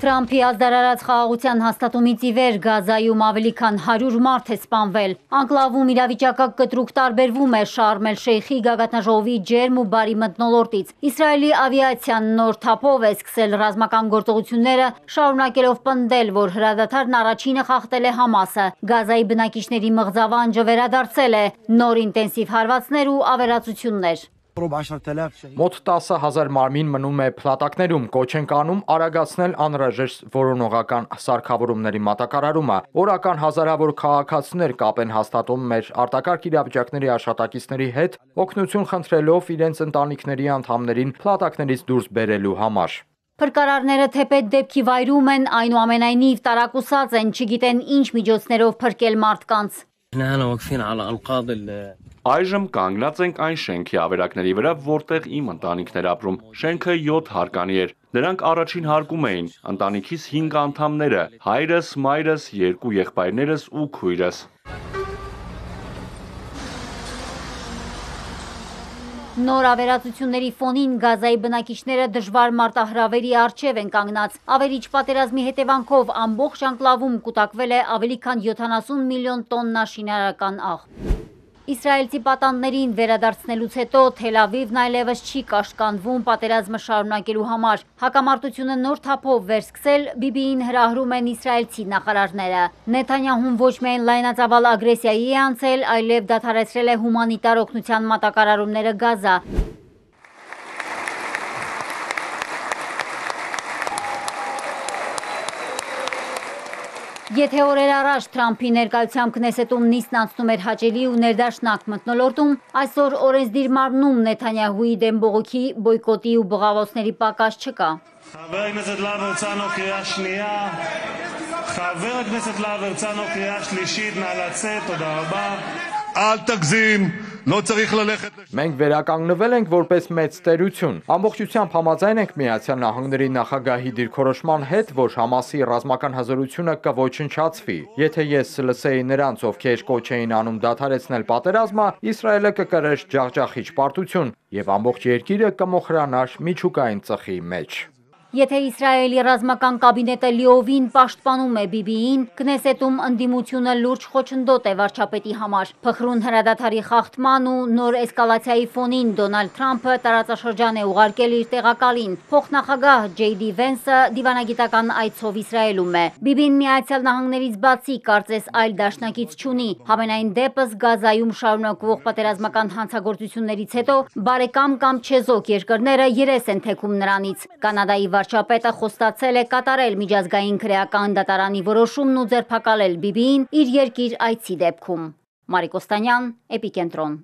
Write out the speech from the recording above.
Թրամփի ազդարարած խաղաղության հաստատումից ի վեր Գազայում ավելի քան 100 մարդ է սպանվել։ Անկլավում իրավիճակը կտրուկ տարբերվում է Շարմ էլ-Շեյխի գագաթնաժողովի ջերմ ու բարի մթնոլորտից։ Իսրայելի ավիացիան նոր թափով է սկսել ռազմական գործողությունները, շարունակելով պնդել, որ հրադադարն առաջինը խախտել է Համասը։ Գազայի բնակիչների մղձավանջը վերադարձել է, նոր ինտենսիվ հարվածներ ու ավերածություններ։ Մոտ 10,000 մարմին մնում է փլատակներում, կոչ ենք անում արագացնել անհրաժեշտ որոնողական սարքավորումների մատակարարումը, օրական հազարավոր քաղաքացիներ կապ են հաստատում մեր արտակարգ իրավիճակների աշխատակիցների հետ, օգնություն խնդրելով իրենց ընտանիքների անդամներին փլատակներից դուրս բերելու համար։ Փրկարարները թեպետ դեպքի վայրում են, այնուամենայնիվ տարակուսած են, չգիտեն ինչ միջոցներով փրկել մարդկանց։ Այժմ կանգնած ենք այն շենքի ավերակների վրա, որտեղ իմ ընտանիքն էր ապրում։ Շենքը 7 հարկանի էր։ Նրանք առաջին հարկում էին, ընտանիքիս 5 անդամները՝ հայրս, մայրս, 2 եղբայրներս ու քույրս։ Նոր ավերածությունների ֆոնին Գազայի բնակիչները դժվար մարտահրավերի առջև են կանգնած։ Ավերիչ պատերազմի հետևանքով ամբողջ անկլավում կուտակվել է ավելի քան 70 միլիոն տոննա շինարարական աղբ։ Իսրայելցի պատանդներին վերադարձնելուց հետո Թել Ավիվն այլևս չի կաշկանդվում պատերազմը շարունակելու համար։ Հակամարտությունը նոր թափով վերսկսել Բիբիին հրահրում են իսրայելցի նախարարները։ Նեթանյահուն ոչ միայն լայնածավալ ագրեսիայի է անցել, այլև դադարեցրել է հումանիտար օգնության մատակարարումները Գազա։ Եթե օրեր առաջ Թրամփի ներկայությամբ Քնեսետում նիստն անցնում էր հաճելի ու ներդաշնակ մթնոլորտում, այսօր օրենսդիր մարմնում Նեթանյահուի դեմ բողոքի, բոյկոտի ու բղավոցների պակաս չկա։ Մենք վերականգնվել ենք որպես մեծ տերություն։ Ամբողջությամբ համաձայն ենք ԱՄՆ նախագահի դիրքորոշման հետ, որ Համասի ռազմական հզորությունը կոչնչացվի։ Եթե ես լսեի նրանց, ովքեր կոչ էին անում դադարեցնել պատերազմը, Իսրայելը կկրեր ջախջախիչ պարտություն եւ ամբողջ երկիրը կմոխրանար միջուկային ծխի մեջ։ Եթե Իսրայելի ռազմական կաբինետը լիովին պաշտպանում է Բիբիին, Քնեսետում ընդդիմությունը լուրջ խոչընդոտ է վարչապետի համար։ Փխրուն հրադադարի խախտման ու նոր էսկալացիայի ֆոնին Դոնալդ Թրամփը տարածաշրջան է ուղարկել իր տեղակալին։ Փոխնախագահ Ջեյ Դի Վենսը դիվանագիտական այցով Իսրայելում է։ Բիբին ԱՄՆ-ից բացի կարծես այլ դաշնակից չունի։ Համենայն դեպս Գազայում շարունակվող պատերազմական հանցագործություններից հետո բարեկամ կամ չեզոք երկրները երես են թեքում նրանից։ Կանադայի վարչապետը խոստացել է կատարել միջազգային քրեական դատարանի որոշումն ու ձերբակալել Բիբիին իր երկիր այցի դեպքում։ Մարիկ Օստանյան, Էպիկենտրոն։